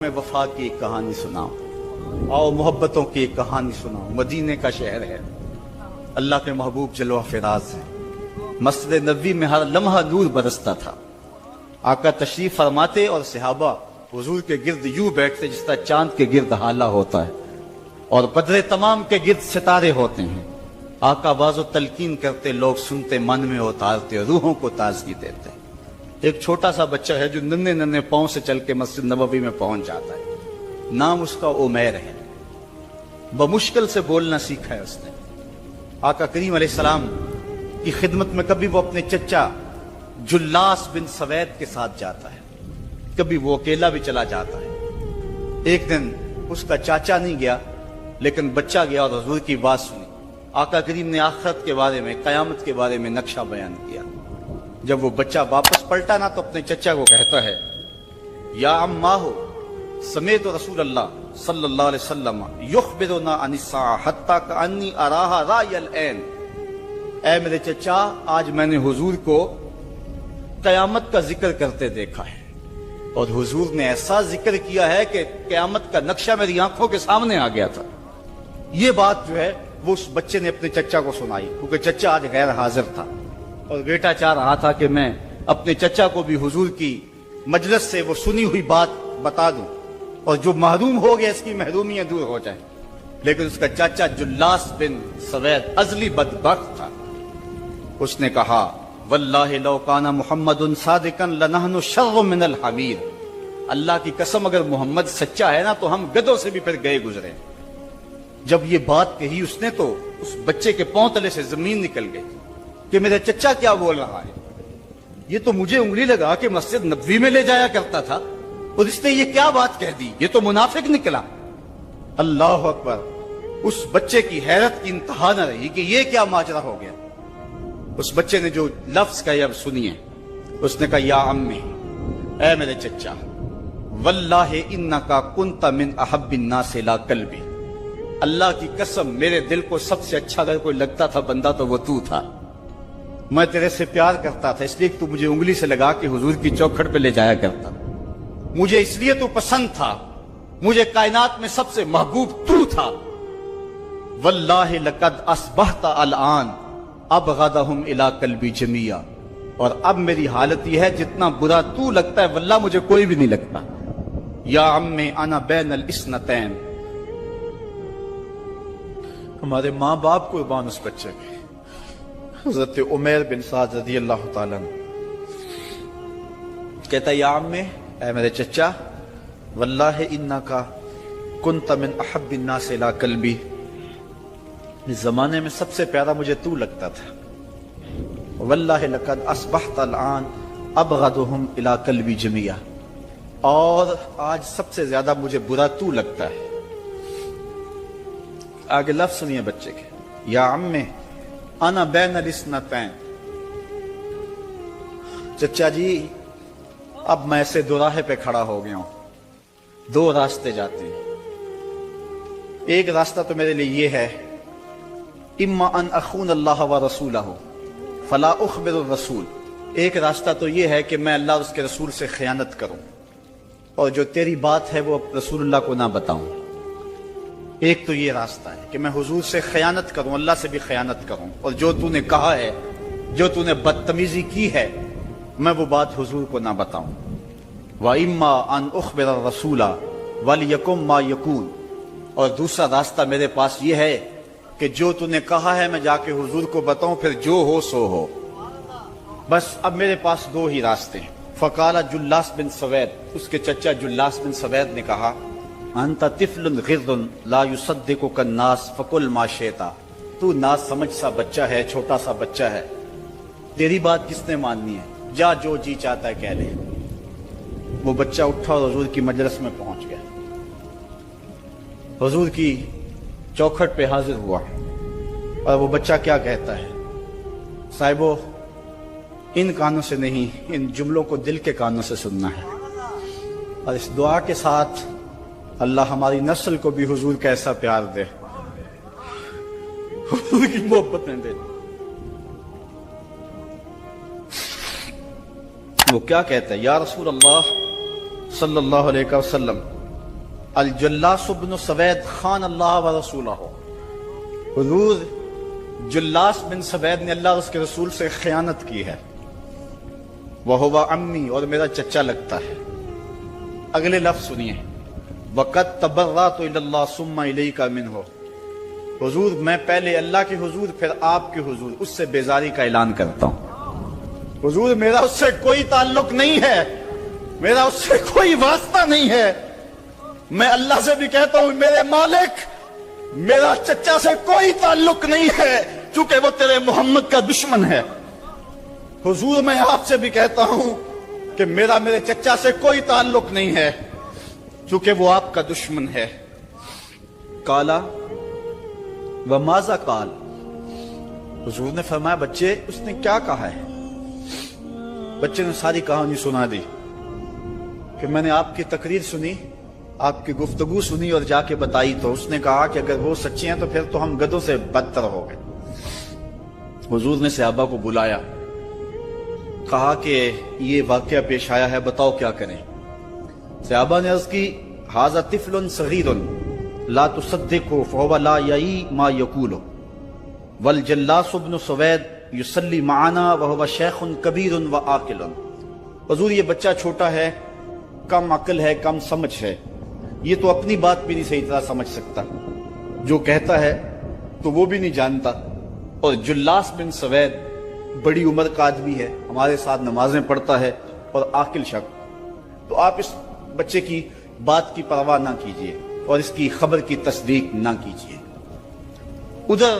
میں وفا کی ایک کہانی سناؤں، آؤ محبتوں کی ایک کہانی سناؤں۔ مدینے کا شہر ہے، اللہ کے محبوب جلوہ فراز ہے، مسجد نبوی میں ہر لمحہ نور برستا تھا۔ آقا تشریف فرماتے اور صحابہ حضور کے گرد یوں بیٹھتے جس طرح چاند کے گرد ہالہ ہوتا ہے اور بدر تمام کے گرد ستارے ہوتے ہیں۔ آقا باز و تلقین کرتے، لوگ سنتے، من میں اتارتے، روحوں کو تازگی دیتے۔ ایک چھوٹا سا بچہ ہے جو ننھے ننھے پاؤں سے چل کے مسجد نبوی میں پہنچ جاتا ہے، نام اس کا عمیر ہے۔ بمشکل سے بولنا سیکھا ہے اس نے۔ آقا کریم علیہ السلام کی خدمت میں کبھی وہ اپنے چچا جلاس بن سوید کے ساتھ جاتا ہے، کبھی وہ اکیلا بھی چلا جاتا ہے۔ ایک دن اس کا چاچا نہیں گیا لیکن بچہ گیا اور حضور کی بات سنی۔ آقا کریم نے آخرت کے بارے میں، قیامت کے بارے میں نقشہ بیان کیا۔ جب وہ بچہ واپس پلٹا نا تو اپنے چچا کو کہتا ہے، یا عماہ سمیت رسول اللہ صلی اللہ علیہ وسلم یخبرنا عن الساعہ حتی کانی اراہا رای العین۔ اے میرے چچا، آج میں نے حضور کو قیامت کا ذکر کرتے دیکھا ہے، اور حضور نے ایسا ذکر کیا ہے کہ قیامت کا نقشہ میری آنکھوں کے سامنے آ گیا تھا۔ یہ بات جو ہے وہ اس بچے نے اپنے چچا کو سنائی، کیونکہ چچا آج غیر حاضر تھا اور بیٹا چاہ رہا تھا کہ میں اپنے چچا کو بھی حضور کی مجلس سے وہ سنی ہوئی بات بتا دوں اور جو محروم ہو گیا اس کی محرومیاں دور ہو جائیں۔ لیکن اس کا چاچا جلاس بن سوید ازلی بدبخت تھا۔ اس نے کہا، واللہ لو کان محمد صادقا لنحن شر من الحمیر۔ اللہ کی قسم اگر محمد سچا ہے نا تو ہم گدھوں سے بھی پھر گئے گزرے۔ جب یہ بات کہی اس نے تو اس بچے کے پاؤں تلے سے زمین نکل گئی کہ میرا چچا کیا بول رہا ہے۔ یہ تو مجھے انگلی لگا کہ مسجد نبوی میں لے جایا کرتا تھا اور اس نے یہ کیا بات کہہ دی، یہ تو منافق نکلا۔ اللہ اکبر! اس بچے کی حیرت کی انتہا نہ رہی کہ یہ کیا ماجرا ہو گیا۔ اس بچے نے جو لفظ کہے اب سنیے۔ اس نے کہا، یا عمی، اے میرے چچا، واللہ انکا کنت من احب الناس الی قلبی۔ اللہ کی قسم میرے دل کو سب سے اچھا اگر کوئی لگتا تھا بندہ تو وہ تو تھا۔ میں تیرے سے پیار کرتا تھا اس لیے کہ تو مجھے انگلی سے لگا کے حضور کی چوکھٹ پہ لے جایا کرتا، مجھے اس لیے تو پسند تھا، مجھے کائنات میں سب سے محبوب تو تھا۔ واللہ لقد اصبحت الان ابغضهم الی قلبی جمیعا۔ اور اب میری حالت یہ ہے جتنا برا تو لگتا ہے واللہ مجھے کوئی بھی نہیں لگتا۔ یا عمی انا بین الاثنتین۔ ہمارے ماں باپ قربان اس بچے کے۔ حضرت عمیر بن سعد رضی اللہ تعالیٰ عنہ کہتا ہے، یا عمی، اے میرے چچا، واللہ انکا کنت من احب الناس الی قلبی۔ اس زمانے میں سب سے پیارا مجھے تو لگتا تھا۔ واللہ لقد اصبحت الان ابغضهم الی قلبی جمیعا۔ اور آج سب سے زیادہ مجھے برا تو لگتا ہے۔ آگے لفظ سنیے بچے کے، یا عمی انا بین الاثنتین۔ چچا جی، اب میں ایسے دو راہے پہ کھڑا ہو گیا ہوں، دو راستے جاتے ہیں۔ ایک راستہ تو میرے لیے یہ ہے، اما ان اخون اللہ و رسولہ فلا اخبر الرسول۔ ایک راستہ تو یہ ہے کہ میں اللہ اور اس کے رسول سے خیانت کروں اور جو تیری بات ہے وہ رسول اللہ کو نہ بتاؤں۔ ایک تو یہ راستہ ہے کہ میں حضور سے خیانت کروں، اللہ سے بھی خیانت کروں، اور جو تو نے کہا ہے، جو تو نے بدتمیزی کی ہے، میں وہ بات حضور کو نہ بتاؤں۔ وَإِمَّا أَنْ أُخْبِرَ الرَّسُولَ وَلْيَكُنْ مَا يَكُونُ۔ اور دوسرا راستہ میرے پاس یہ ہے کہ جو تو نے کہا ہے میں جا کے حضور کو بتاؤں، پھر جو ہو سو ہو۔ بس اب میرے پاس دو ہی راستے ہیں۔ فقال جلاس بن سوید، اس کے چچا جلاس بن سوید نے کہا، انت طفل غرض لا یصدقک الناس فقل ما شئت۔ تو نا سمجھ سا بچہ ہے، چھوٹا سا بچہ ہے، تیری بات کس نے ماننی ہے، جا جو جی چاہتا ہے کہہ لے۔ وہ بچہ اٹھا اور حضور کی مجلس میں پہنچ گیا، حضور کی چوکھٹ پہ حاضر ہوا، اور وہ بچہ کیا کہتا ہے، صاحبو ان کانوں سے نہیں، ان جملوں کو دل کے کانوں سے سننا ہے، اور اس دعا کے ساتھ اللہ ہماری نسل کو بھی حضور کا ایسا پیار دے، حضور کی محبت میں دے۔ وہ کیا کہتا ہے، یا رسول اللہ صلی اللہ علیہ وسلم الجلاس بن سوید خان اللہ و رسولہ، حضور جلاس بن سوید نے اللہ اور اس کے رسول سے خیانت کی ہے، وَهُوَ عَمِّي، اور میرا چچا لگتا ہے۔ اگلے لفظ سنیے، وَقَدْ تَبَرَّأْتُ إِلَى اللَّهِ ثُمَّ إِلَيْكَ مِنْهُ، حضور میں پہلے اللہ کے حضور پھر آپ کے حضور اس سے بیزاری کا اعلان کرتا ہوں۔ حضور میرا اس سے کوئی تعلق نہیں ہے، میرا اس سے کوئی واسطہ نہیں ہے۔ میں اللہ سے بھی کہتا ہوں میرے مالک، میرا چچا سے کوئی تعلق نہیں ہے چونکہ وہ تیرے محمد کا دشمن ہے۔ حضور میں آپ سے بھی کہتا ہوں کہ میرا میرے چچا سے کوئی تعلق نہیں ہے چونکہ وہ آپ کا دشمن ہے۔ کالا وماذا قال، حضور نے فرمایا بچے اس نے کیا کہا ہے؟ بچے نے ساری کہانی سنا دی کہ میں نے آپ کی تقریر سنی، آپ کی گفتگو سنی اور جا کے بتائی تو اس نے کہا کہ اگر وہ سچے ہیں تو پھر تو ہم گدھوں سے بدتر ہو گئے۔ حضور نے صحابہ کو بلایا، کہا کہ یہ واقعہ پیش آیا ہے، بتاؤ کیا کریں۔ صحابہ نے عرض کی ھذا طفل صغیر لا تصدقه فهو لا یعی ما یقول والجلاس بن سوید یصلی معنا وهو شیخ کبیر وعاقل، حضور یہ بچہ چھوٹا ہے، کم عقل ہے، کم سمجھ ہے، یہ تو اپنی بات بھی نہیں صحیح طرح سمجھ سکتا، جو کہتا ہے تو وہ بھی نہیں جانتا، اور جلاس بن سوید بڑی عمر کا آدمی ہے، ہمارے ساتھ نمازیں پڑھتا ہے اور عاقل شخص، تو آپ اس بچے کی بات کی پرواہ نہ کیجیے اور اس کی خبر کی تصدیق نہ کیجیے۔ ادھر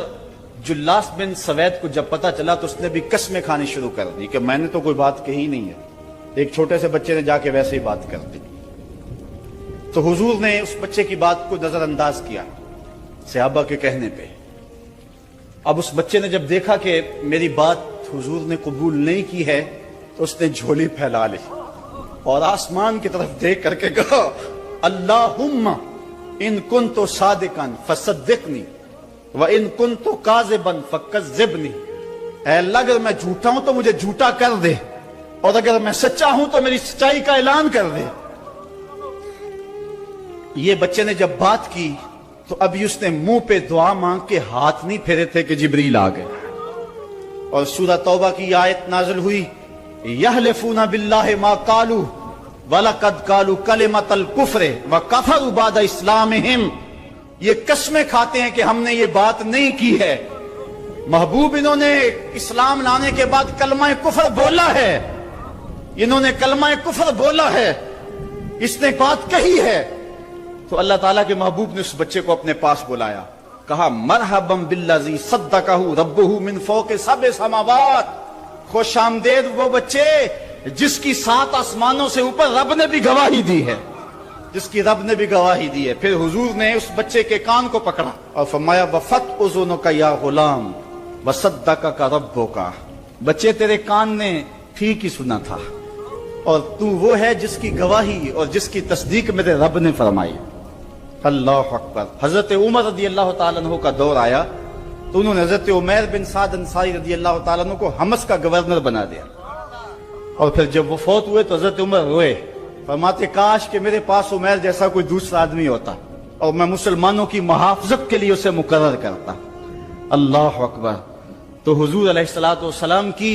جلاس بن سوید کو جب پتا چلا تو اس نے بھی قسمیں کھانی شروع کر دی کہ میں نے تو کوئی بات کہی نہیں ہے، ایک چھوٹے سے بچے نے جا کے ویسے ہی بات کر دی۔ تو حضور نے اس بچے کی بات کو نظر انداز کیا صحابہ کے کہنے پہ۔ اب اس بچے نے جب دیکھا کہ میری بات حضور نے قبول نہیں کی ہے تو اس نے جھولی پھیلا لی اور آسمان کی طرف دیکھ کر کے کہا اللہم ان کنت صادقا فصدقنی وان کنت کاذبا فکذبنی، اے اللہ اگر میں جھوٹا ہوں تو مجھے جھوٹا کر دے، اور اگر میں سچا ہوں تو میری سچائی کا اعلان کر دے۔ یہ بچے نے جب بات کی تو ابھی اس نے منہ پہ دعا مانگ کے ہاتھ نہیں پھیرے تھے کہ جبریل آ گئے، اور سورہ توبہ کی آیت نازل ہوئی یحلفون باللہ ما قالوا وَلَقَدْ قَالُوا كَلِمَةَ الْكُفْرِ وَكَفَرُوا بَعْدَ اسلامہم، یہ قسمیں کھاتے ہیں کہ ہم نے یہ بات نہیں کی ہے۔ محبوب انہوں نے اسلام لانے کے بعد کلمہ کفر بولا ہے، انہوں نے کلمہ کفر بولا ہے، اس نے بات کہی ہے۔ تو اللہ تعالیٰ کے محبوب نے اس بچے کو اپنے پاس بلایا، کہا مرحبا بالذی صدقہ ربہ من فوق سبع سماوات، خوش آمدید وہ بچے جس کی 7 آسمانوں سے اوپر رب نے بھی گواہی دی ہے، جس کی رب نے بھی گواہی دی ہے۔ پھر حضور نے اس بچے کے کان کو پکڑا اور فرمایا وَفَتْ أُذُنُكَ يَا غُلَامُ وَصَدَّقَكَ رَبُّكَ، بچے تیرے کان نے ٹھیک ہی سنا تھا، اور تو وہ ہے جس کی گواہی اور جس کی تصدیق میرے رب نے فرمائی۔ اللہ اکبر۔ حضرت عمر رضی اللہ تعالیٰ عنہ کا دور آیا تو انہوں نے حضرت عمیر بن سعد انصاری رضی اللہ تعالیٰ عنہ کو حمص کا گورنر بنا دیا، اور پھر جب وہ فوت ہوئے تو حضرت عمر روئے، فرماتے کاش کہ میرے پاس عمیر جیسا کوئی دوسرا آدمی ہوتا اور میں مسلمانوں کی محافظت کے لیے اسے مقرر کرتا۔ اللہ اکبر۔ تو حضور علیہ الصلوۃ والسلام کی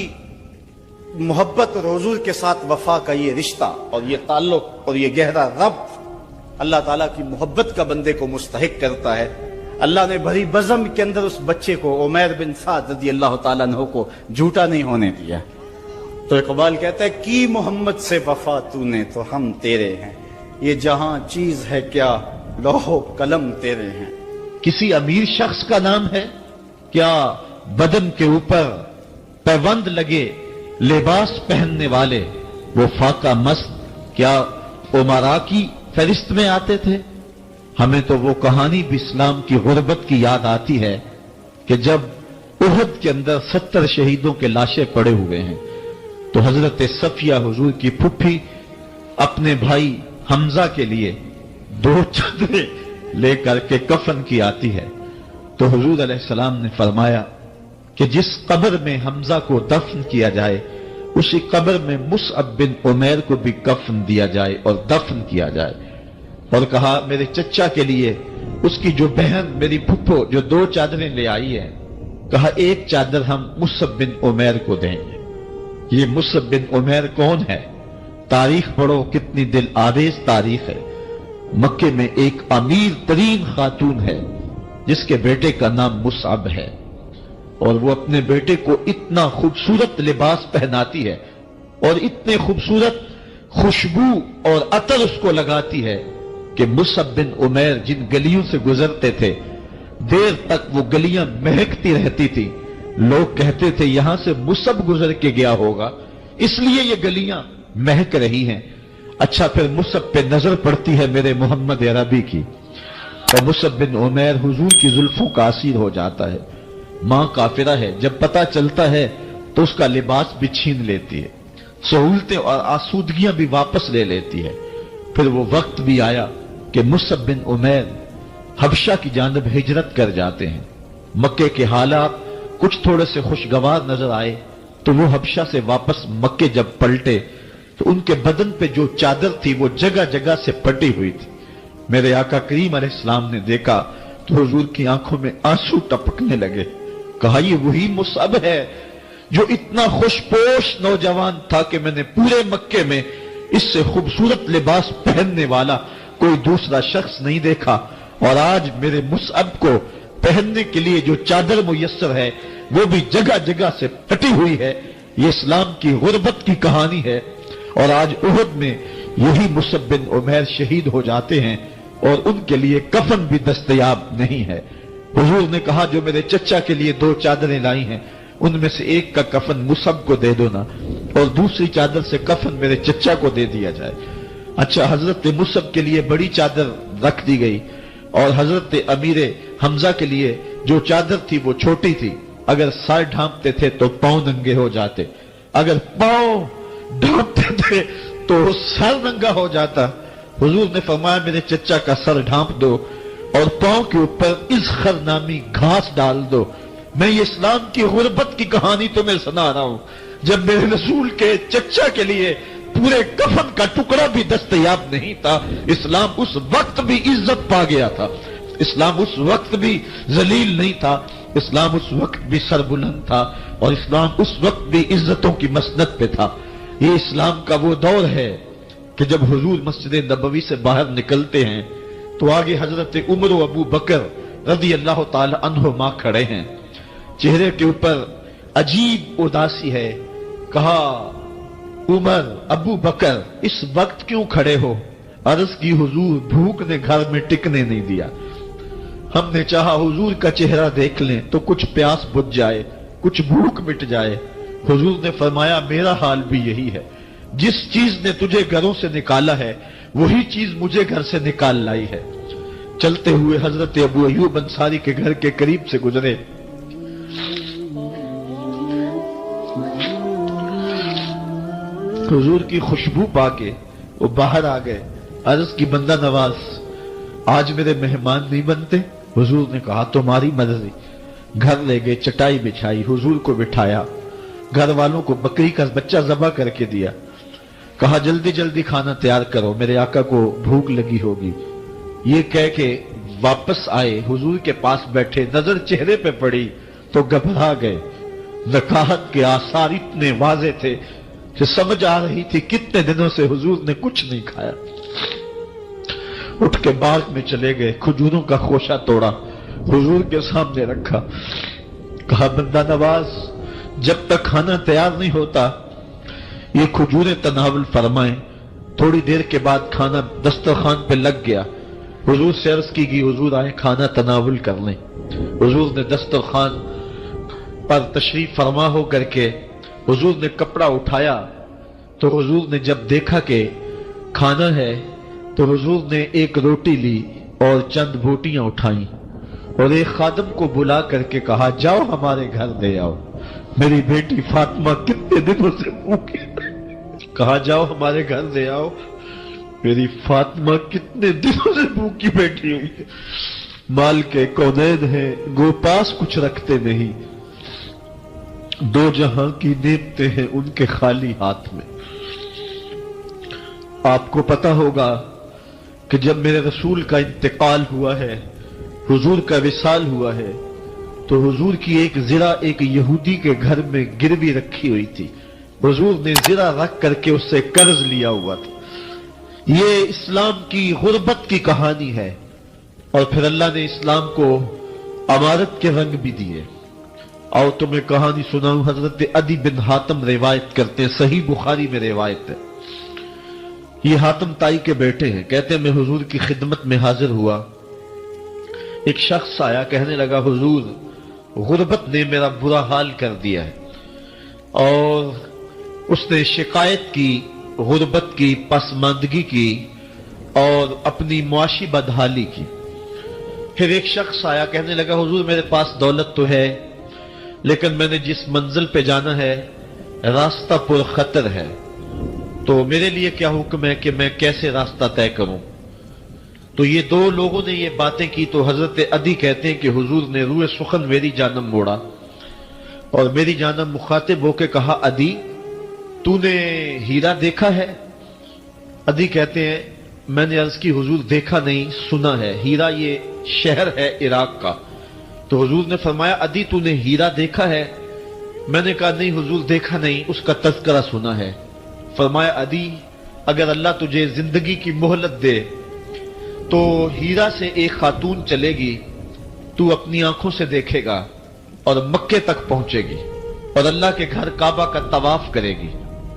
محبت اور حضور کے ساتھ وفا کا یہ رشتہ اور یہ تعلق اور یہ گہرا ربط اللہ تعالیٰ کی محبت کا بندے کو مستحق کرتا ہے۔ اللہ نے بھری بزم کے اندر اس بچے کو عمیر بن سعد رضی اللہ تعالیٰ عنہ کو جھوٹا نہیں ہونے دیا۔ تو اقبال کہتا ہے کی محمد سے وفا تو نے تو ہم تیرے ہیں، یہ جہاں چیز ہے کیا لوح و قلم تیرے ہیں۔ کسی امیر شخص کا نام ہے کیا بدن کے اوپر پیوند لگے لباس پہننے والے وہ فاقہ مست کیا امراء کی فہرست میں آتے تھے؟ ہمیں تو وہ کہانی بھی اسلام کی غربت کی یاد آتی ہے کہ جب احد کے اندر 70 شہیدوں کے لاشیں پڑے ہوئے ہیں تو حضرت صفیہ حضور کی پھپھی اپنے بھائی حمزہ کے لیے 2 چادریں لے کر کے کفن کی آتی ہے، تو حضور علیہ السلام نے فرمایا کہ جس قبر میں حمزہ کو دفن کیا جائے اسی قبر میں مصعب بن عمیر کو بھی کفن دیا جائے اور دفن کیا جائے۔ اور کہا میرے چچا کے لیے اس کی جو بہن میری پھپھو جو 2 چادریں لے آئی ہے، کہا ایک چادر ہم مصعب بن عمیر کو دیں گے۔ یہ مصعب بن عمیر کون ہے؟ تاریخ پڑھو، کتنی دل آویز تاریخ ہے۔ مکے میں ایک امیر ترین خاتون ہے جس کے بیٹے کا نام مصعب ہے، اور وہ اپنے بیٹے کو اتنا خوبصورت لباس پہناتی ہے اور اتنے خوبصورت خوشبو اور عطر اس کو لگاتی ہے کہ مصعب بن عمیر جن گلیوں سے گزرتے تھے دیر تک وہ گلیاں مہکتی رہتی تھی۔ لوگ کہتے تھے یہاں سے مصعب گزر کے گیا ہوگا اس لیے یہ گلیاں مہک رہی ہیں۔ اچھا پھر مصعب پہ نظر پڑتی ہے میرے محمد عربی کی، اور مصعب بن عمیر حضور کی زلفوں کا اسیر ہو جاتا ہے۔ ماں کافرہ ہے، جب پتہ چلتا ہے تو اس کا لباس بھی چھین لیتی ہے، سہولتیں اور آسودگیاں بھی واپس لے لیتی ہے۔ پھر وہ وقت بھی آیا کہ مصعب بن عمیر حبشہ کی جانب ہجرت کر جاتے ہیں۔ مکے کے حالات کچھ تھوڑے سے خوشگوار نظر آئے تو وہ حبشہ سے واپس مکے جب پلٹے تو ان کے بدن پہ جو چادر تھی وہ جگہ جگہ سے پٹی ہوئی تھی۔ میرے آقا کریم علیہ السلام نے دیکھا تو حضور کی آنکھوں میں آنسو ٹپکنے لگے۔ کہا یہ وہی مصعب ہے جو اتنا خوش پوش نوجوان تھا کہ میں نے پورے مکے میں اس سے خوبصورت لباس پہننے والا کوئی دوسرا شخص نہیں دیکھا، اور آج میرے مصعب کو پہننے کے لیے جو چادر میسر ہے وہ بھی جگہ جگہ سے پٹی ہوئی ہے۔ یہ اسلام کی غربت کی کہانی ہے، اور آج احد میں یہی مصعب بن عمیر شہید ہو جاتے ہیں اور ان کے لیے کفن بھی دستیاب نہیں ہے۔ حضور نے کہا جو میرے چچا کے لیے 2 چادریں لائی ہیں ان میں سے ایک کا کفن مصعب کو دے دو نا، اور دوسری چادر سے کفن میرے چچا کو دے دیا جائے۔ اچھا حضرت مصعب کے لیے بڑی چادر رکھ دی گئی، اور حضرت امیر حمزہ کے لیے جو چادر تھی وہ چھوٹی تھی، اگر سر ڈھانپتے تھے تو پاؤں ننگے ہو جاتے، اگر پاؤں ڈھانپتے تھے تو سر ننگا ہو جاتا۔ حضور نے فرمایا میرے چچا کا سر ڈھانپ دو اور پاؤں کے اوپر اذخر نامی گھاس ڈال دو۔ میں یہ اسلام کی غربت کی کہانی تمہیں سنا رہا ہوں، جب میرے رسول کے چچا کے لیے پورے کفن کا ٹکڑا بھی دستیاب نہیں تھا، اسلام اس وقت بھی عزت پا گیا تھا، اسلام اس وقت بھی ذلیل نہیں تھا، اسلام اس وقت بھی سربلند تھا، اور اسلام اس وقت بھی عزتوں کی مسند پہ تھا۔ یہ اسلام کا وہ دور ہے کہ جب حضور مسجد نبوی سے باہر نکلتے ہیں تو آگے حضرت عمر و ابو بکر رضی اللہ تعالی عنہما کھڑے ہیں، چہرے کے اوپر عجیب اداسی ہے۔ کہا عمر ابو بکر اس وقت کیوں کھڑے ہو؟ عرض کی حضور بھوک نے گھر میں ٹکنے نہیں دیا، ہم نے چاہا حضور کا چہرہ دیکھ لیں تو کچھ پیاس بجھ جائے، کچھ بھوک مٹ جائے۔ حضور نے فرمایا میرا حال بھی یہی ہے، جس چیز نے تجھے گھروں سے نکالا ہے وہی چیز مجھے گھر سے نکال لائی ہے۔ چلتے ہوئے حضرت ابو ایوب انصاری کے گھر کے قریب سے گزرے، حضور کی خوشبو پا کے وہ باہر آ گئے۔ عرض کی بندہ نواز آج میرے مہمان نہیں بنتے؟ حضور نے کہا تمہاری مرضی۔ گھر لے گئے، چٹائی بچھائی، حضور کو بٹھایا، گھر والوں کو بکری کا بچہ ذبح کر کے دیا، کہا جلدی جلدی کھانا تیار کرو، میرے آقا کو بھوک لگی ہوگی۔ یہ کہہ کے واپس آئے، حضور کے پاس بیٹھے، نظر چہرے پہ پڑی تو گھبرا گئے۔ نکاحت کے آثار اتنے واضح تھے کہ سمجھ آ رہی تھی کتنے دنوں سے حضور نے کچھ نہیں کھایا۔ اٹھ کے باغ میں چلے گئے، کھجوروں کا خوشہ توڑا، حضور کے سامنے رکھا، کہا بندہ نواز جب تک کھانا تیار نہیں ہوتا یہ کھجوریں تناول فرمائیں۔ تھوڑی دیر کے بعد کھانا دسترخوان پہ لگ گیا، حضور سے عرض کی گئی حضور آئے کھانا تناول کر لیں۔ حضور نے دسترخوان پر تشریف فرما ہو کر کے حضور نے کپڑا اٹھایا تو حضور نے جب دیکھا کہ کھانا ہے تو حضور نے ایک روٹی لی اور چند بوٹیاں اٹھائیں اور ایک خادم کو بلا کر کے کہا جاؤ ہمارے گھر دے آؤ، میری بیٹی فاطمہ کتنے دنوں سے بھوکی۔ کہا جاؤ ہمارے گھر دے آؤ، میری فاطمہ کتنے دنوں سے بھوکی بیٹھی ہوئی ہے۔ مال کے کونین ہیں گو پاس کچھ رکھتے نہیں، دو جہاں کی نعمتیں ہیں ان کے خالی ہاتھ میں۔ آپ کو پتا ہوگا کہ جب میرے رسول کا انتقال ہوا ہے، حضور کا وصال ہوا ہے، تو حضور کی ایک زرہ ایک یہودی کے گھر میں گروی رکھی ہوئی تھی. حضور نے زرہ رکھ کر کے اس سے قرض لیا ہوا تھا. یہ اسلام کی غربت کی کہانی ہے، اور پھر اللہ نے اسلام کو امارت کے رنگ بھی دیے. اور تمہیں کہانی سناؤں، حضرت عدی بن حاتم روایت کرتے ہیں، صحیح بخاری میں روایت ہے. یہ حاتم تائی کے بیٹے ہیں. کہتے ہیں میں حضور کی خدمت میں حاضر ہوا. ایک شخص آیا، کہنے لگا حضور غربت نے میرا برا حال کر دیا ہے. اور اس نے شکایت کی، غربت کی، پسماندگی کی اور اپنی معاشی بدحالی کی. پھر ایک شخص آیا، کہنے لگا حضور میرے پاس دولت تو ہے، لیکن میں نے جس منزل پہ جانا ہے راستہ پر خطر ہے، تو میرے لیے کیا حکم ہے کہ میں کیسے راستہ طے کروں؟ تو یہ دو لوگوں نے یہ باتیں کی. تو حضرت عدی کہتے ہیں کہ حضور نے روح سخن میری جانب موڑا اور میری جانب مخاطب ہو کے کہا، عدی تو نے ہیرا دیکھا ہے؟ عدی کہتے ہیں میں نے عرض کی حضور دیکھا نہیں، سنا ہے. ہیرا یہ شہر ہے عراق کا. تو حضور نے فرمایا عدی تو نے ہیرا دیکھا ہے؟ میں نے کہا نہیں حضور دیکھا نہیں، اس کا تذکرہ سنا ہے. فرمایا عدی اگر اللہ تجھے زندگی کی مہلت دے تو ہیرا سے ایک خاتون چلے گی، تو اپنی آنکھوں سے دیکھے گا اور مکے تک پہنچے گی اور اللہ کے گھر کعبہ کا طواف کرے گی،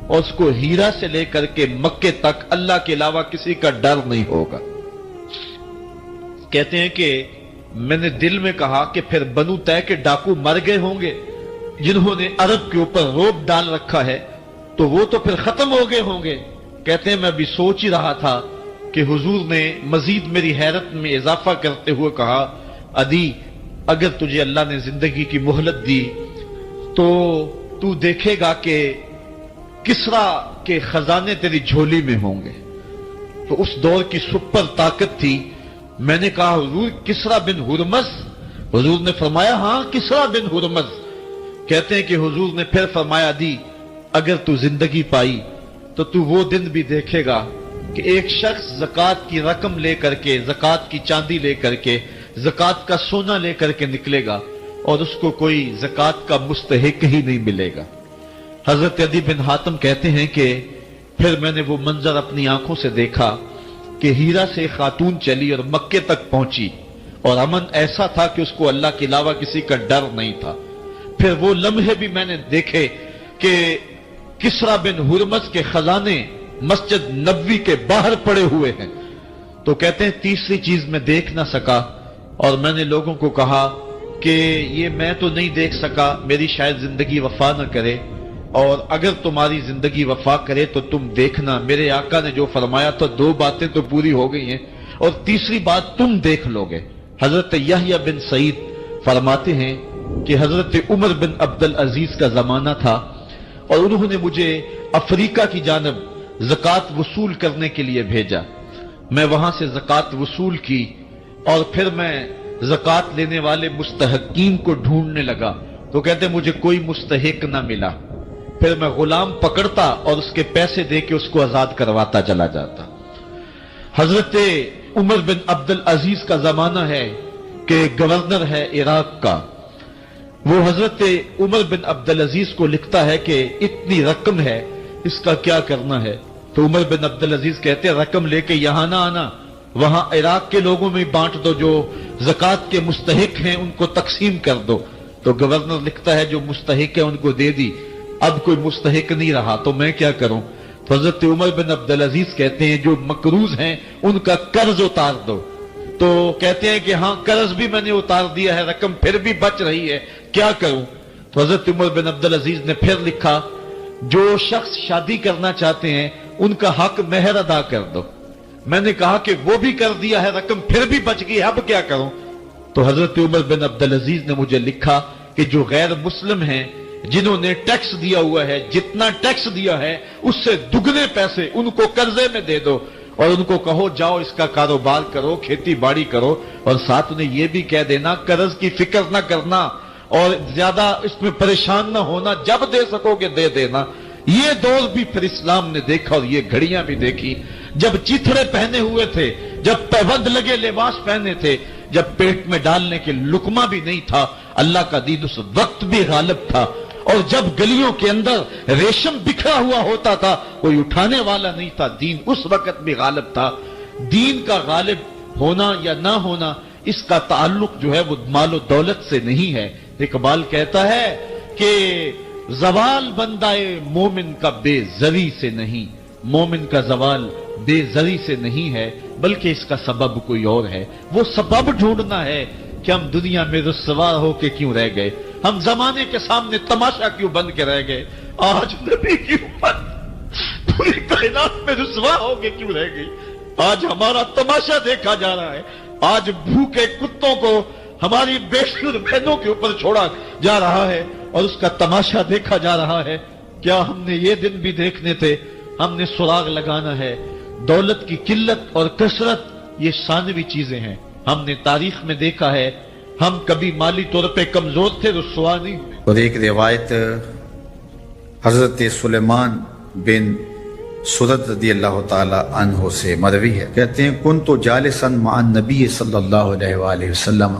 اور اس کو ہیرا سے لے کر کے مکے تک اللہ کے علاوہ کسی کا ڈر نہیں ہوگا. کہتے ہیں کہ میں نے دل میں کہا کہ پھر بنو طے کے ڈاکو مر گئے ہوں گے جنہوں نے عرب کے اوپر روب ڈال رکھا ہے، تو وہ تو پھر ختم ہو گئے ہوں گے. کہتے ہیں میں بھی سوچ ہی رہا تھا کہ حضور نے مزید میری حیرت میں اضافہ کرتے ہوئے کہا، عدی اگر تجھے اللہ نے زندگی کی مہلت دی تو تو دیکھے گا کہ کسرا کے خزانے تیری جھولی میں ہوں گے. تو اس دور کی سپر طاقت تھی. میں نے کہا حضور کسرا بن ہرمز؟ حضور نے فرمایا ہاں کسرا بن ہرمز. کہتے ہیں کہ حضور نے پھر فرمایا عدی اگر تو زندگی پائی تو تو وہ دن بھی دیکھے گا کہ ایک شخص زکوٰۃ کی رقم لے کر کے، زکوٰۃ کی چاندی لے کر کے، زکوٰۃ کا سونا لے کر کے نکلے گا اور اس کو کوئی زکوٰۃ کا مستحق ہی نہیں ملے گا. حضرت عدی بن حاتم کہتے ہیں کہ پھر میں نے وہ منظر اپنی آنکھوں سے دیکھا کہ ہیرا سے خاتون چلی اور مکے تک پہنچی، اور امن ایسا تھا کہ اس کو اللہ کے علاوہ کسی کا ڈر نہیں تھا. پھر وہ لمحے بھی میں نے دیکھے کہ کسرا بن ہرمز کے خزانے مسجد نبوی کے باہر پڑے ہوئے ہیں. تو کہتے ہیں تیسری چیز میں دیکھ نہ سکا، اور میں نے لوگوں کو کہا کہ یہ میں تو نہیں دیکھ سکا، میری شاید زندگی وفا نہ کرے، اور اگر تمہاری زندگی وفا کرے تو تم دیکھنا میرے آقا نے جو فرمایا تھا دو باتیں تو پوری ہو گئی ہیں، اور تیسری بات تم دیکھ لو گے. حضرت یحییٰ بن سعید فرماتے ہیں کہ حضرت عمر بن عبدالعزیز کا زمانہ تھا، اور انہوں نے مجھے افریقہ کی جانب زکوٰۃ وصول کرنے کے لیے بھیجا. میں وہاں سے زکوٰۃ وصول کی، اور پھر میں زکوٰۃ لینے والے مستحقین کو ڈھونڈنے لگا. تو کہتے مجھے کوئی مستحق نہ ملا. پھر میں غلام پکڑتا اور اس کے پیسے دے کے اس کو آزاد کرواتا چلا جاتا. حضرت عمر بن عبدالعزیز کا زمانہ ہے کہ گورنر ہے عراق کا. وہ حضرت عمر بن عبدالعزیز کو لکھتا ہے کہ اتنی رقم ہے، اس کا کیا کرنا ہے؟ تو عمر بن عبدالعزیز کہتے ہیں رقم لے کے یہاں نہ آنا، وہاں عراق کے لوگوں میں بانٹ دو، جو زکوٰۃ کے مستحق ہیں ان کو تقسیم کر دو. تو گورنر لکھتا ہے جو مستحق ہے ان کو دے دی، اب کوئی مستحق نہیں رہا تو میں کیا کروں؟ تو حضرت عمر بن عبدالعزیز کہتے ہیں جو مقروض ہیں ان کا قرض اتار دو. تو کہتے ہیں کہ ہاں قرض بھی میں نے اتار دیا ہے، رقم پھر بھی بچ رہی ہے، کیا کروں؟ تو حضرت عمر بن عبدالعزیز نے پھر لکھا جو شخص شادی کرنا چاہتے ہیں ان کا حق مہر ادا کر دو. میں نے کہا کہ وہ بھی کر دیا ہے، رقم پھر بھی بچ گئی، اب کیا کروں؟ تو حضرت عمر بن عبدالعزیز نے مجھے لکھا کہ جو غیر مسلم ہیں جنہوں نے ٹیکس دیا ہوا ہے، جتنا ٹیکس دیا ہے اس سے دگنے پیسے ان کو قرضے میں دے دو، اور ان کو کہو جاؤ اس کا کاروبار کرو، کھیتی باڑی کرو، اور ساتھ انہیں یہ بھی کہہ دینا قرض کی فکر نہ کرنا اور زیادہ اس میں پریشان نہ ہونا، جب دے سکو گے دے دینا. یہ دور بھی پھر اسلام نے دیکھا اور یہ گھڑیاں بھی دیکھی. جب چیتھڑے پہنے ہوئے تھے جب پیوند لگے لباس پہنے تھے، جب پیٹ میں ڈالنے کے لقمہ بھی نہیں تھا، اللہ کا دین اس وقت بھی غالب تھا۔ اور جب گلیوں کے اندر ریشم بکھرا ہوا ہوتا تھا، کوئی اٹھانے والا نہیں تھا، دین اس وقت بھی غالب تھا۔ دین کا غالب ہونا یا نہ ہونا، اس کا تعلق جو ہے وہ مال و دولت سے نہیں ہے۔ اقبال کہتا ہے کہ زوال بندہ مومن کا بے زری سے نہیں، مومن کا زوال بے زری سے نہیں ہے، بلکہ اس کا سبب کوئی اور ہے۔ وہ سبب ڈھونڈنا ہے کہ ہم دنیا میں رسوا ہو کے کیوں رہ گئے، ہم زمانے کے سامنے تماشا کیوں بن کے رہ گئے، آج نبی کی امت پوری کائنات میں رسوا ہو کے کیوں رہ گئی، آج ہمارا تماشا دیکھا جا رہا ہے، آج بھوکے کتوں کو ہماری بے شمار بہنوں کے اوپر چھوڑا جا رہا ہے اور اس کا تماشا دیکھا جا رہا ہے۔ کیا ہم نے یہ دن بھی دیکھنے تھے؟ ہم نے سراغ لگانا ہے۔ دولت کی قلت اور کثرت یہ ثانوی چیزیں ہیں۔ ہم نے تاریخ میں دیکھا ہے، ہم کبھی مالی طور پہ کمزور تھے، رسوا نہیں ہوئے۔ اور ایک روایت حضرت سلیمان بن سرد رضی اللہ تعالی عنہ سے مروی ہے، کہتے ہیں کنت جالسا مع النبی صلی اللہ علیہ وآلہ وسلم،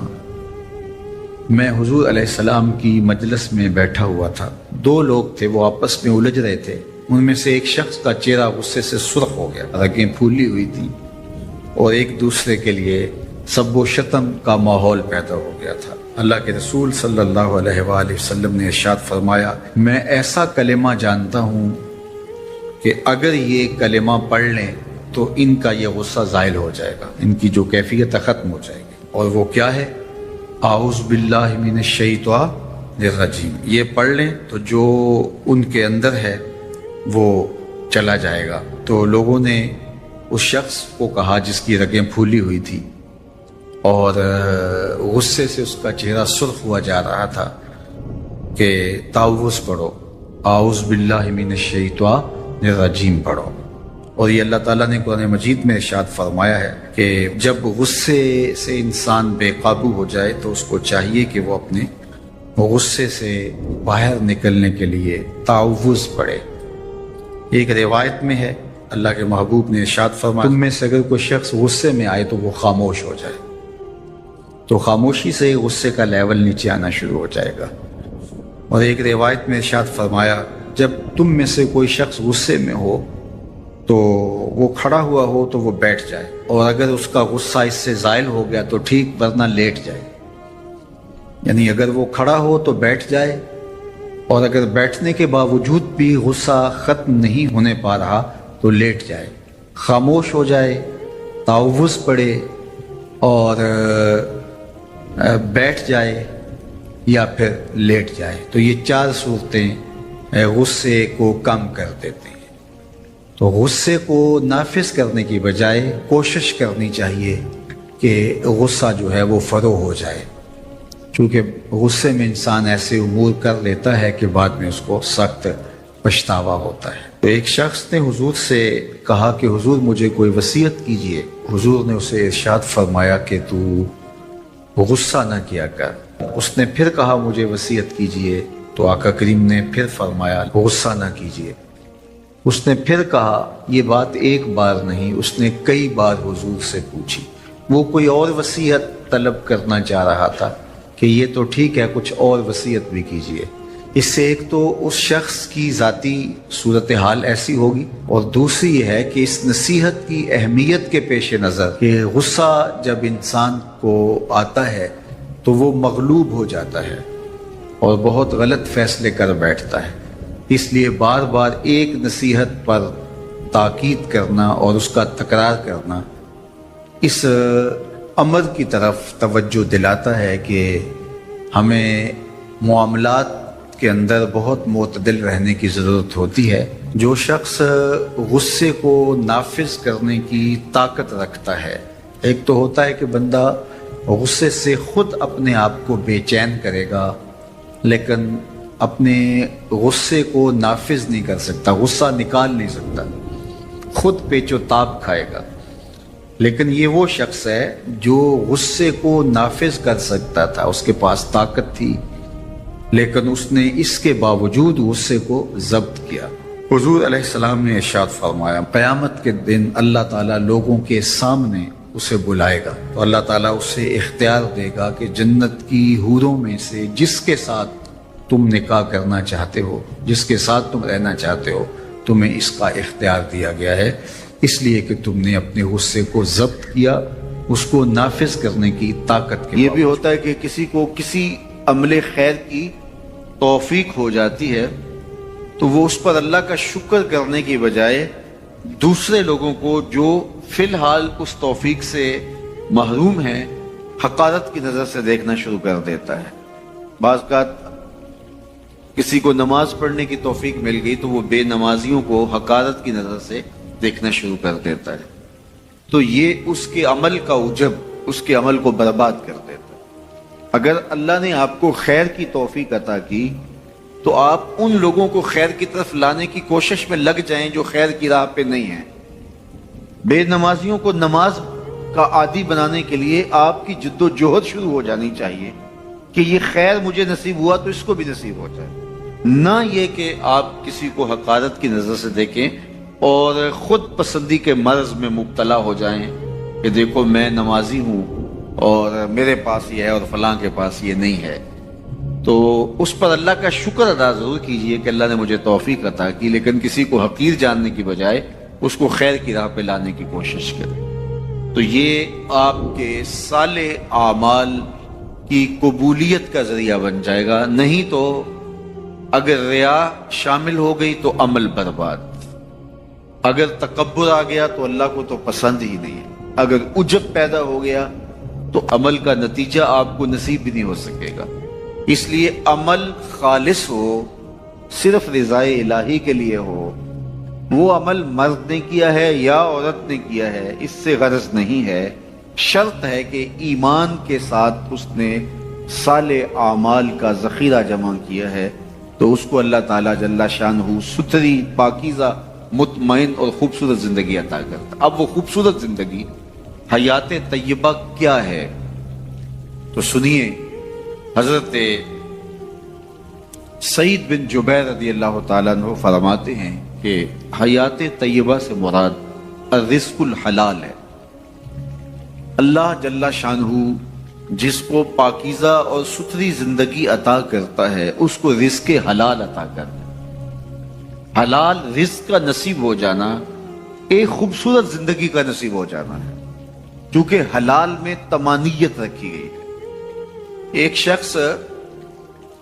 میں حضور علیہ السلام کی مجلس میں بیٹھا ہوا تھا، دو لوگ تھے، وہ آپس میں الجھ رہے تھے، ان میں سے ایک شخص کا چہرہ غصے سے سرخ ہو گیا، رگیں پھولی ہوئی تھی، اور ایک دوسرے کے لیے سب و شتم کا ماحول پیدا ہو گیا تھا۔ اللہ کے رسول صلی اللہ علیہ وآلہ وسلم نے ارشاد فرمایا، میں ایسا کلمہ جانتا ہوں کہ اگر یہ کلمہ پڑھ لیں تو ان کا یہ غصہ زائل ہو جائے گا، ان کی جو کیفیت ختم ہو جائے گی، اور وہ کیا ہے؟ اعوذ باللہ من الشیطان الرجیم۔ یہ پڑھ لیں تو جو ان کے اندر ہے وہ چلا جائے گا۔ تو لوگوں نے اس شخص کو کہا جس کی رگیں پھولی ہوئی تھی اور غصے سے اس کا چہرہ سرخ ہوا جا رہا تھا کہ تعوذ پڑھو، اعوذ باللہ من الشیطان الرجیم پڑھو۔ اور یہ اللہ تعالیٰ نے قرآن مجید میں ارشاد فرمایا ہے کہ جب غصے سے انسان بے قابو ہو جائے تو اس کو چاہیے کہ وہ اپنے غصے سے باہر نکلنے کے لیے تعوذ پڑھے۔ ایک روایت میں ہے اللہ کے محبوب نے ارشاد فرمایا، تم میں سے اگر کوئی شخص غصے میں آئے تو وہ خاموش ہو جائے، تو خاموشی سے غصے کا لیول نیچے آنا شروع ہو جائے گا۔ اور ایک روایت میں ارشاد فرمایا، جب تم میں سے کوئی شخص غصے میں ہو تو وہ کھڑا ہوا ہو تو وہ بیٹھ جائے، اور اگر اس کا غصہ اس سے زائل ہو گیا تو ٹھیک، ورنہ لیٹ جائے۔ یعنی اگر وہ کھڑا ہو تو بیٹھ جائے، اور اگر بیٹھنے کے باوجود بھی غصہ ختم نہیں ہونے پا رہا تو لیٹ جائے، خاموش ہو جائے، تعوذ پڑھے اور بیٹھ جائے یا پھر لیٹ جائے۔ تو یہ چار صورتیں غصے کو کم کر دیتے ہیں۔ تو غصے کو نافذ کرنے کی بجائے کوشش کرنی چاہیے کہ غصہ جو ہے وہ فروغ ہو جائے، کیونکہ غصے میں انسان ایسے امور کر لیتا ہے کہ بعد میں اس کو سخت پچھتاوا ہوتا ہے۔ تو ایک شخص نے حضور سے کہا کہ حضور مجھے کوئی وصیت کیجئے۔ حضور نے اسے ارشاد فرمایا کہ تو غصہ نہ کیا کر۔ اس نے پھر کہا مجھے وصیت کیجئے، تو آقا کریم نے پھر فرمایا غصہ نہ کیجئے۔ اس نے پھر کہا، یہ بات ایک بار نہیں، اس نے کئی بار حضور سے پوچھی۔ وہ کوئی اور وصیت طلب کرنا چاہ رہا تھا کہ یہ تو ٹھیک ہے، کچھ اور وصیت بھی کیجئے۔ اس سے ایک تو اس شخص کی ذاتی صورتحال ایسی ہوگی، اور دوسری یہ ہے کہ اس نصیحت کی اہمیت کے پیش نظر کہ غصہ جب انسان کو آتا ہے تو وہ مغلوب ہو جاتا ہے اور بہت غلط فیصلے کر بیٹھتا ہے، اس لیے بار بار ایک نصیحت پر تاکید کرنا اور اس کا تکرار کرنا اس امر کی طرف توجہ دلاتا ہے کہ ہمیں معاملات کے اندر بہت معتدل رہنے کی ضرورت ہوتی ہے۔ جو شخص غصے کو نافذ کرنے کی طاقت رکھتا ہے، ایک تو ہوتا ہے کہ بندہ غصے سے خود اپنے آپ کو بے چین کرے گا، لیکن اپنے غصے کو نافذ نہیں کر سکتا، غصہ نکال نہیں سکتا، خود پیچ و تاب کھائے گا۔ لیکن یہ وہ شخص ہے جو غصے کو نافذ کر سکتا تھا، اس کے پاس طاقت تھی، لیکن اس نے اس کے باوجود غصے کو ضبط کیا۔ حضور علیہ السلام نے ارشاد فرمایا، قیامت کے دن اللہ تعالیٰ لوگوں کے سامنے اسے بلائے گا تو اللہ تعالیٰ اسے اختیار دے گا کہ جنت کی حوروں میں سے جس کے ساتھ تم نکاح کرنا چاہتے ہو، جس کے ساتھ تم رہنا چاہتے ہو، تمہیں اس کا اختیار دیا گیا ہے، اس لیے کہ تم نے اپنے غصے کو ضبط کیا، اس کو نافذ کرنے کی طاقت کے۔ یہ بھی ہوتا ہے کہ کسی کو کسی عمل خیر کی توفیق ہو جاتی ہے تو وہ اس پر اللہ کا شکر کرنے کی بجائے دوسرے لوگوں کو جو فی الحال اس توفیق سے محروم ہیں حقارت کی نظر سے دیکھنا شروع کر دیتا ہے۔ بعض اوقات کسی کو نماز پڑھنے کی توفیق مل گئی تو وہ بے نمازیوں کو حقارت کی نظر سے دیکھنا شروع کر دیتا ہے، تو یہ اس کے عمل کا عجب اس کے عمل کو برباد کر دیتا ہے۔ اگر اللہ نے آپ کو خیر کی توفیق عطا کی تو آپ ان لوگوں کو خیر کی طرف لانے کی کوشش میں لگ جائیں جو خیر کی راہ پہ نہیں ہیں۔ بے نمازیوں کو نماز کا عادی بنانے کے لیے آپ کی جد و جہد شروع ہو جانی چاہیے کہ یہ خیر مجھے نصیب ہوا تو اس کو بھی نصیب ہو جائے، نہ یہ کہ آپ کسی کو حقارت کی نظر سے دیکھیں اور خود پسندی کے مرض میں مبتلا ہو جائیں کہ دیکھو میں نمازی ہوں اور میرے پاس یہ ہے اور فلاں کے پاس یہ نہیں ہے۔ تو اس پر اللہ کا شکر ادا ضرور کیجئے کہ اللہ نے مجھے توفیق عطا کی، لیکن کسی کو حقیر جاننے کی بجائے اس کو خیر کی راہ پہ لانے کی کوشش کریں، تو یہ آپ کے صالح اعمال کی قبولیت کا ذریعہ بن جائے گا۔ نہیں تو اگر ریا شامل ہو گئی تو عمل برباد، اگر تکبر آ گیا تو اللہ کو تو پسند ہی نہیں ہے، اگر عجب پیدا ہو گیا تو عمل کا نتیجہ آپ کو نصیب بھی نہیں ہو سکے گا۔ اس لیے عمل خالص ہو، صرف رضائے الہی کے لیے ہو، وہ عمل مرد نے کیا ہے یا عورت نے کیا ہے اس سے غرض نہیں ہے، شرط ہے کہ ایمان کے ساتھ اس نے صالح اعمال کا ذخیرہ جمع کیا ہے تو اس کو اللہ تعالیٰ جل شانہ ستھری، پاکیزہ، مطمئن اور خوبصورت زندگی عطا کرتا۔ اب وہ خوبصورت زندگی حیات طیبہ کیا ہے تو سنیے، حضرت سعید بن جبیر رضی اللہ تعالیٰ عنہ فرماتے ہیں کہ حیات طیبہ سے مراد الرزق الحلال ہے۔ اللہ جل شانہ جس کو پاکیزہ اور ستھری زندگی عطا کرتا ہے اس کو رزق حلال عطا کرتا ہے۔ حلال رزق کا نصیب ہو جانا ایک خوبصورت زندگی کا نصیب ہو جانا ہے، کیونکہ حلال میں طمانیت رکھی گئی ہے۔ ایک شخص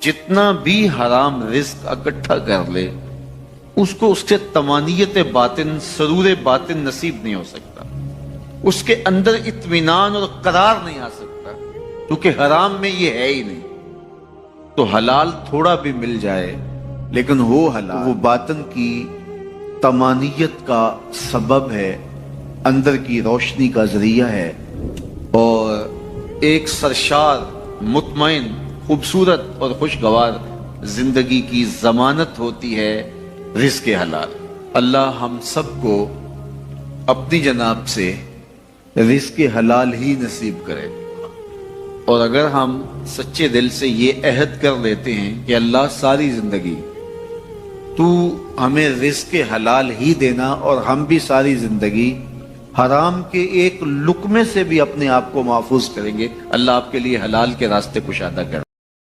جتنا بھی حرام رزق اکٹھا کر لے اس کو اس سے طمانیت باطن، سرور باطن نصیب نہیں ہو سکتا، اس کے اندر اطمینان اور قرار نہیں آ سکتا، کیونکہ حرام میں یہ ہے ہی نہیں۔ تو حلال تھوڑا بھی مل جائے لیکن ہو حلال، وہ باطن کی طمانیت کا سبب ہے، اندر کی روشنی کا ذریعہ ہے، اور ایک سرشار، مطمئن، خوبصورت اور خوشگوار زندگی کی ضمانت ہوتی ہے رزق حلال۔ اللہ ہم سب کو اپنی جناب سے رزق حلال ہی نصیب کرے، اور اگر ہم سچے دل سے یہ عہد کر لیتے ہیں کہ اللہ ساری زندگی تو ہمیں رزق حلال ہی دینا اور ہم بھی ساری زندگی حرام کے ایک لقمے سے بھی اپنے آپ کو محفوظ کریں گے، اللہ آپ کے لیے حلال کے راستے کشادہ کر